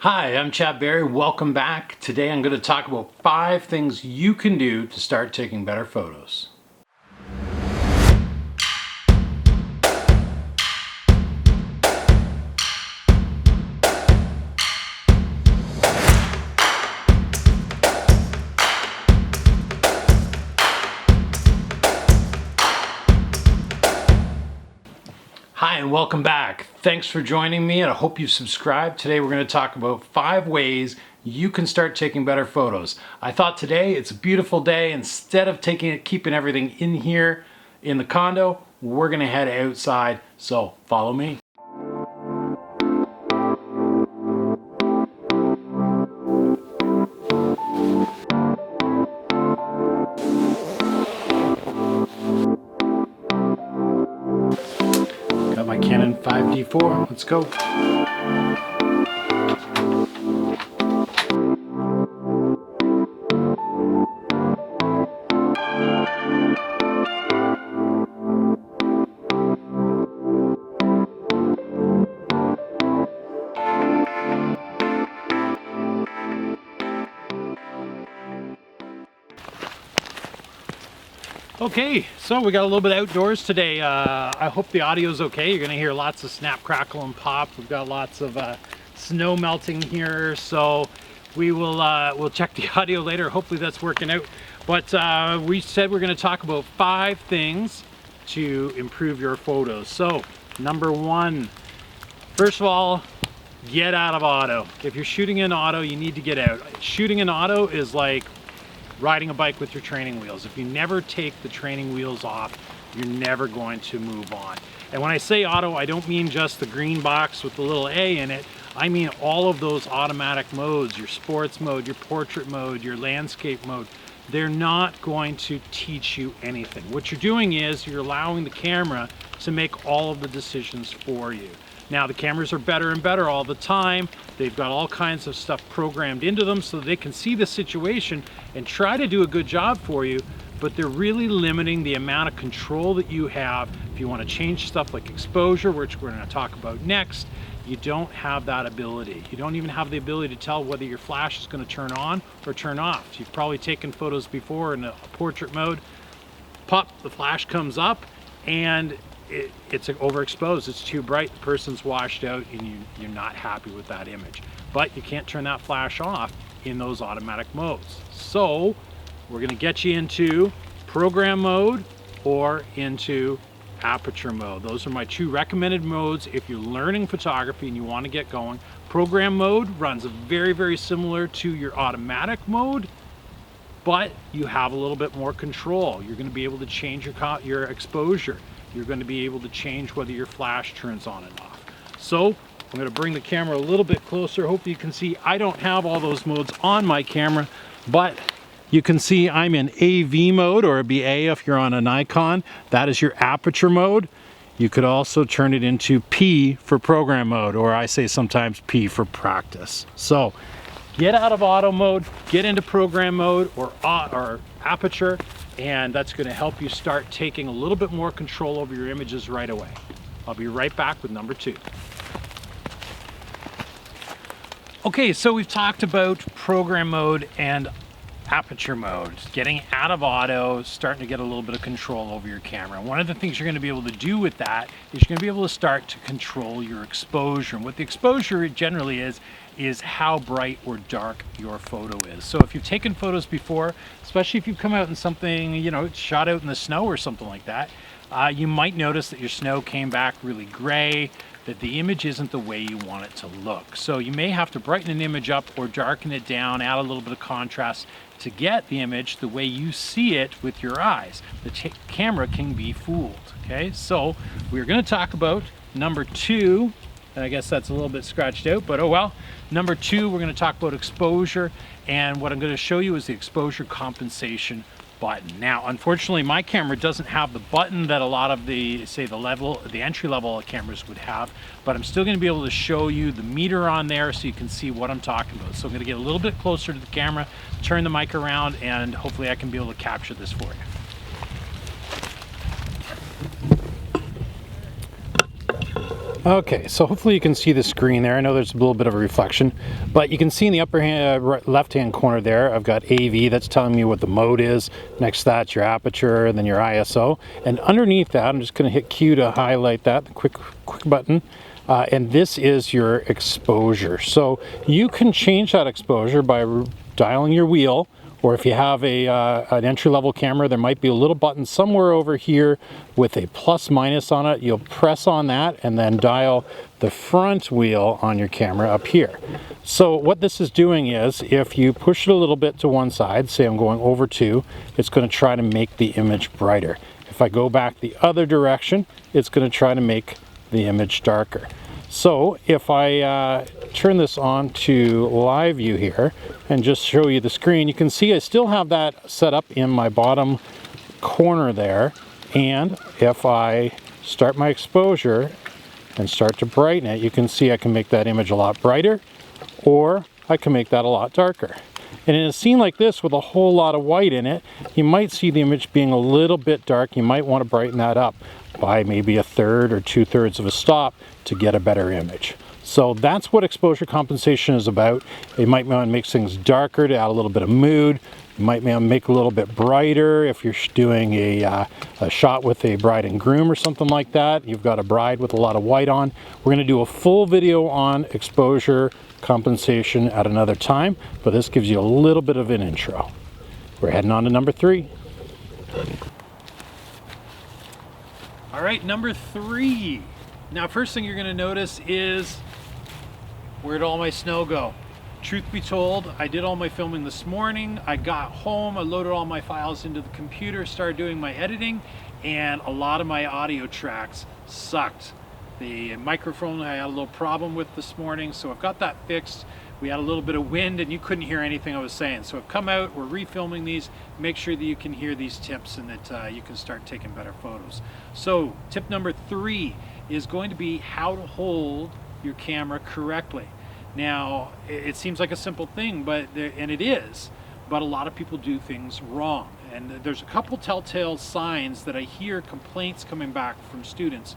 Hi, I'm Chad Berry. Welcome back. Today I'm going to talk about 5 things you can do to start taking better photos. Hi and welcome back. Thanks for joining me and I hope you've subscribed. Today we're going to talk about 5 ways you can start taking better photos. I thought today it's a beautiful day. Instead of keeping everything in here in the condo, we're going to head outside. So follow me. Got my Canon 5D4. Let's go. Okay, so we got a little bit outdoors today. I hope the audio is okay. You're going to hear lots of snap, crackle, and pop. We've got lots of snow melting here, so we'll check the audio later. Hopefully that's working out. But we said we're going to talk about 5 things to improve your photos. So number 1, first of all, get out of auto. If you're shooting in auto, you need to get out. Shooting in auto is like riding a bike with your training wheels. If you never take the training wheels off, you're never going to move on. And when I say auto, I don't mean just the green box with the little A in it. I mean all of those automatic modes, your sports mode, your portrait mode, your landscape mode. They're not going to teach you anything. What you're doing is you're allowing the camera to make all of the decisions for you. Now the cameras are better and better all the time. They've got all kinds of stuff programmed into them so they can see the situation and try to do a good job for you, but they're really limiting the amount of control that you have. If you want to change stuff like exposure, which we're going to talk about next, you don't have that ability. You don't even have the ability to tell whether your flash is going to turn on or turn off. You've probably taken photos before in a portrait mode, pop, the flash comes up, and it's overexposed, it's too bright, the person's washed out, and you're not happy with that image. But you can't turn that flash off in those automatic modes. So we're going to get you into program mode or into aperture mode. Those are my 2 recommended modes if you're learning photography and you want to get going. Program mode runs very, very similar to your automatic mode, but you have a little bit more control. You're going to be able to change your exposure. You're going to be able to change whether your flash turns on and off. So I'm going to bring the camera a little bit closer. Hopefully you can see I don't have all those modes on my camera, but you can see I'm in AV mode, or it'd be A if you're on a Nikon. That is your aperture mode. You could also turn it into P for program mode, or I say sometimes P for practice. So get out of auto mode, get into program mode or aperture, and that's going to help you start taking a little bit more control over your images right away. I'll be right back with number 2. Okay, so we've talked about program mode and aperture mode, getting out of auto, starting to get a little bit of control over your camera. One of the things you're going to be able to do with that is you're going to be able to start to control your exposure. And what the exposure generally is how bright or dark your photo is. So if you've taken photos before, especially if you've come out in something, you know, shot out in the snow or something like that, you might notice that your snow came back really gray, that the image isn't the way you want it to look. So you may have to brighten an image up or darken it down, add a little bit of contrast to get the image the way you see it with your eyes. The camera can be fooled, okay? So we're gonna talk about number 2, and I guess that's a little bit scratched out, but oh well. Number 2, we're gonna talk about exposure, and what I'm gonna show you is the exposure compensation button. Now, unfortunately, my camera doesn't have the button that a lot of the entry level cameras would have, but I'm still going to be able to show you the meter on there so you can see what I'm talking about. So I'm going to get a little bit closer to the camera, turn the mic around, and hopefully I can be able to capture this for you. Okay, so hopefully you can see the screen there. I know there's a little bit of a reflection, but you can see in the upper hand, left-hand corner there, I've got AV. That's telling me what the mode is. Next to that, your aperture, and then your ISO. And underneath that, I'm just going to hit Q to highlight that, the quick button. And this is your exposure. So you can change that exposure by dialing your wheel, or if you have an entry-level camera, there might be a little button somewhere over here with a plus minus on it. You'll press on that and then dial the front wheel on your camera up here. So what this is doing is, if you push it a little bit to one side, say I'm going over 2, it's going to try to make the image brighter. If I go back the other direction, it's going to try to make the image darker. So if I turn this on to live view here and just show you the screen, you can see I still have that set up in my bottom corner there. And if I start my exposure and start to brighten it, you can see I can make that image a lot brighter, or I can make that a lot darker. And in a scene like this with a whole lot of white in it, you might see the image being a little bit dark. You might want to brighten that up by maybe 1/3 or 2/3 of a stop to get a better image. So that's what exposure compensation is about. You might want to make things darker to add a little bit of mood. You might want to make a little bit brighter if you're doing a shot with a bride and groom or something like that. You've got a bride with a lot of white on. We're going to do a full video on exposure compensation at another time, but this gives you a little bit of an intro. We're heading on to number 3. All right, number 3. Now, first thing you're going to notice is, where'd all my snow go? Truth be told, I did all my filming this morning. I got home, I loaded all my files into the computer, started doing my editing, and a lot of my audio tracks sucked. The microphone I had a little problem with this morning, so I've got that fixed. We had a little bit of wind and you couldn't hear anything I was saying. So I've come out, we're refilming these, make sure that you can hear these tips and that you can start taking better photos. So tip number 3 is going to be how to hold your camera correctly. Now, it seems like a simple thing, and it is, but a lot of people do things wrong. And there's a couple telltale signs that I hear complaints coming back from students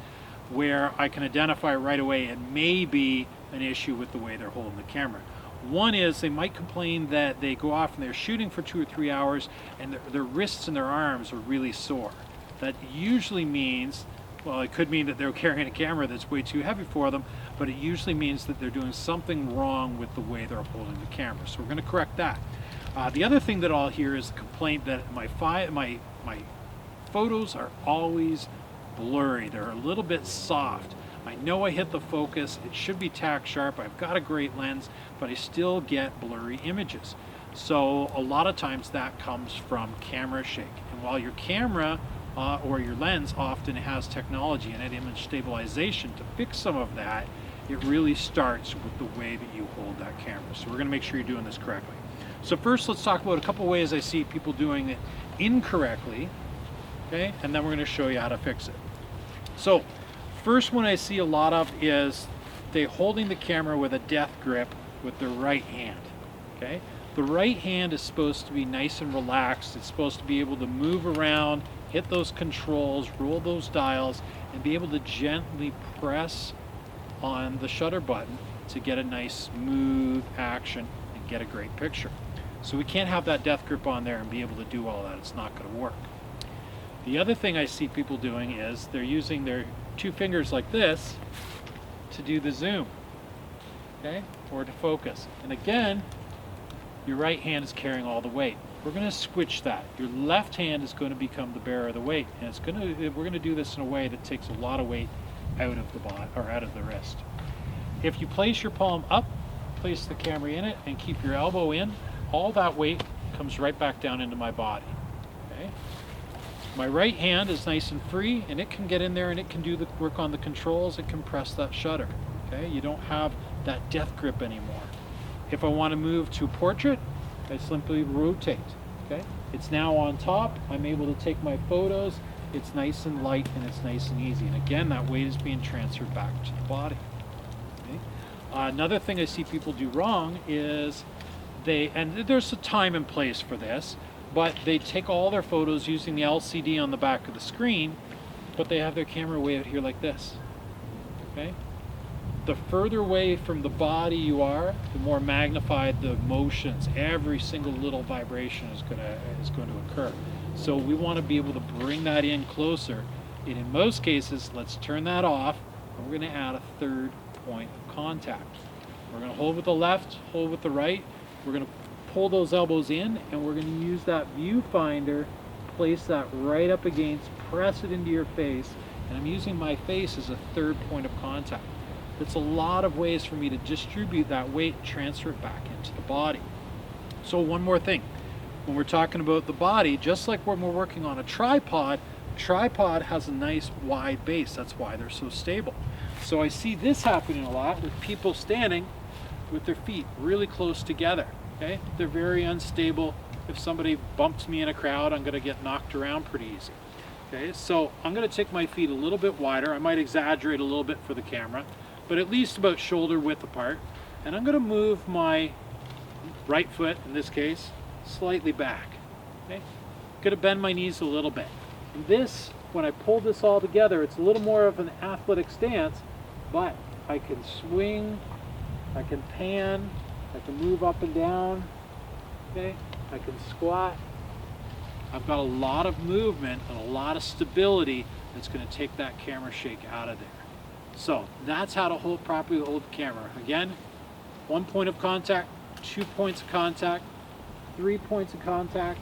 where I can identify right away it may be an issue with the way they're holding the camera. One is they might complain that they go off and they're shooting for 2 or 3 hours and their wrists and their arms are really sore. That usually means, well, it could mean that they're carrying a camera that's way too heavy for them, but it usually means that they're doing something wrong with the way they're holding the camera. So we're going to correct that. The other thing that I'll hear is the complaint that my photos are always blurry. They're a little bit soft. I know I hit the focus, it should be tack sharp, I've got a great lens, but I still get blurry images. So a lot of times that comes from camera shake. And while your camera or your lens often has technology in it, image stabilization, to fix some of that, it really starts with the way that you hold that camera. So we're going to make sure you're doing this correctly. So first, let's talk about a couple ways I see people doing it incorrectly, okay? And then we're going to show you how to fix it. So first one I see a lot of is they holding the camera with a death grip with their right hand, okay? The right hand is supposed to be nice and relaxed. It's supposed to be able to move around, hit those controls, roll those dials, and be able to gently press on the shutter button to get a nice smooth action and get a great picture. So we can't have that death grip on there and be able to do all that. It's not going to work. The other thing I see people doing is they're using their 2 fingers like this to do the zoom, okay, or to focus. And again, your right hand is carrying all the weight. We're going to switch that. Your left hand is going to become the bearer of the weight, and we're going to do this in a way that takes a lot of weight out of the body or out of the wrist. If you place your palm up, place the camera in it, and keep your elbow in, all that weight comes right back down into my body. Okay. My right hand is nice and free, and it can get in there and it can do the work on the controls. It can press that shutter. Okay, you don't have that death grip anymore. If I want to move to portrait, I simply rotate. Okay, it's now on top. I'm able to take my photos. It's nice and light and it's nice and easy. And again, that weight is being transferred back to the body. Okay? Another thing I see people do wrong is and there's a time and place for this, but they take all their photos using the LCD on the back of the screen, but they have their camera way out here like this. Okay? the further away from the body you are, the more magnified the motions. Every single little vibration is going to occur. So we want to be able to bring that in closer. And in most cases, let's turn that off, and we're going to add a third point of contact. We're going to hold with the left, hold with the right. We're going to pull those elbows in, and we're going to use that viewfinder, place that right up against, press it into your face, and I'm using my face as a third point of contact. It's a lot of ways for me to distribute that weight and transfer it back into the body. So one more thing, when we're talking about the body, just like when we're working on a tripod has a nice wide base. That's why they're so stable. So I see this happening a lot with people standing with their feet really close together. Okay, they're very unstable. If somebody bumps me in a crowd, I'm going to get knocked around pretty easy. Okay, so I'm going to take my feet a little bit wider. I might exaggerate a little bit for the camera, but at least about shoulder width apart. And I'm going to move my right foot, in this case, slightly back. Okay, going to bend my knees a little bit. And this, when I pull this all together, it's a little more of an athletic stance, but I can swing, I can pan, I can move up and down, okay? I can squat. I've got a lot of movement and a lot of stability that's going to take that camera shake out of there. So that's how to properly hold the camera. Again, 1 point of contact, 2 points of contact, 3 points of contact,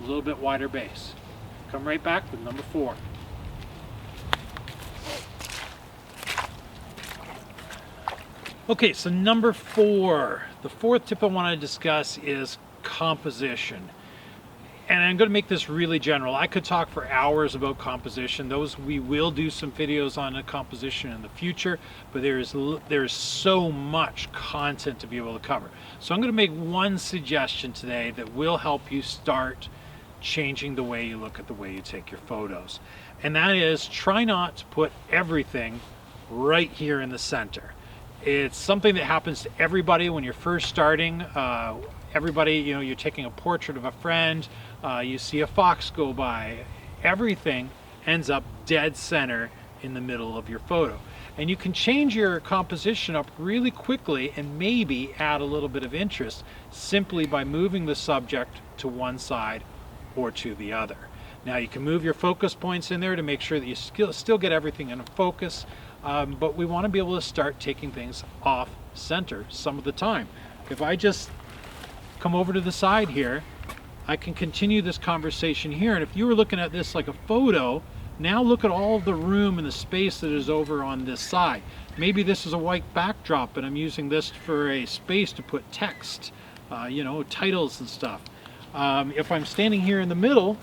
a little bit wider base. Come right back with number 4. Okay, so number 4, the fourth tip I want to discuss is composition. And I'm going to make this really general. I could talk for hours about composition. We will do some videos on composition in the future, but there's so much content to be able to cover. So I'm going to make one suggestion today that will help you start changing the way you look at the way you take your photos. And that is, try not to put everything right here in the center. It's something that happens to everybody when you're first starting. Everybody, you're taking a portrait of a friend, you see a fox go by, everything ends up dead center in the middle of your photo. And you can change your composition up really quickly and maybe add a little bit of interest simply by moving the subject to one side or to the other. Now you can move your focus points in there to make sure that you still get everything in focus, but we want to be able to start taking things off center some of the time. If I just come over to the side here, I can continue this conversation here, and if you were looking at this like a photo, now look at all of the room and the space that is over on this side. Maybe this is a white backdrop and I'm using this for a space to put text, titles and stuff. If I'm standing here in the middle,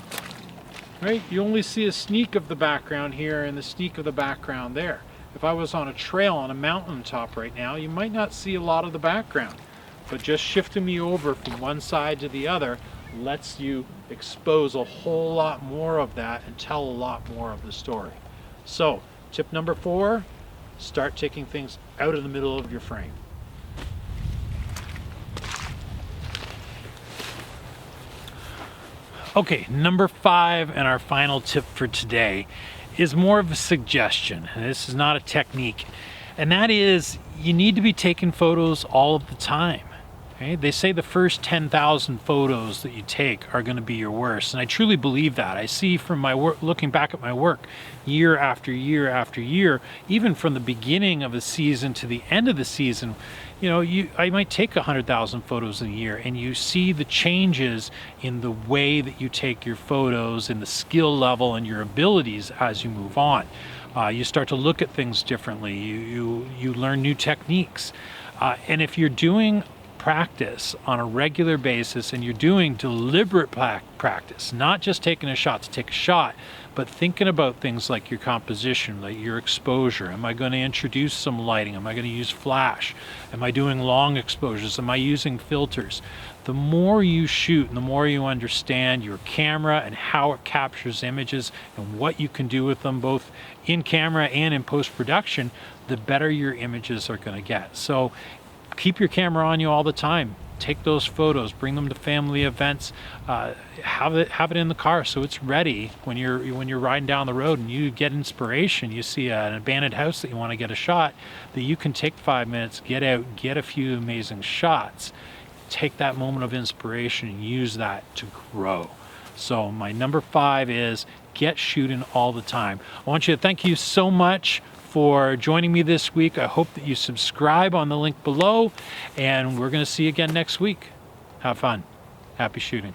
right, you only see a sneak of the background here and the sneak of the background there. If I was on a trail on a mountain top right now, you might not see a lot of the background, but just shifting me over from one side to the other lets you expose a whole lot more of that and tell a lot more of the story. So, tip number 4, start taking things out of the middle of your frame. Okay, number 5 and our final tip for today is more of a suggestion, and this is not a technique, and that is you need to be taking photos all of the time. Okay? They say the first 10,000 photos that you take are going to be your worst, and I truly believe that. I see from my work, looking back at my work year after year after year, even from the beginning of the season to the end of the season, I might take 100,000 photos a year, and you see the changes in the way that you take your photos and the skill level and your abilities as you move on. You start to look at things differently. You learn new techniques, and if you're doing practice on a regular basis and you're doing deliberate practice, not just taking a shot to take a shot, but thinking about things like your composition, like your exposure. Am I going to introduce some lighting? Am I going to use flash? Am I doing long exposures? Am I using filters? The more you shoot and the more you understand your camera and how it captures images and what you can do with them both in camera and in post-production, the better your images are going to get. So keep your camera on you all the time. Take those photos, bring them to family events, have it in the car so it's ready when you're riding down the road and you get inspiration. You see an abandoned house that you want to get a shot, that you can take 5 minutes, get out, get a few amazing shots, take that moment of inspiration and use that to grow. So my number 5 is get shooting all the time. I want you to thank you so much for joining me this week. I hope that you subscribe on the link below, and we're going to see you again next week. Have fun. Happy shooting.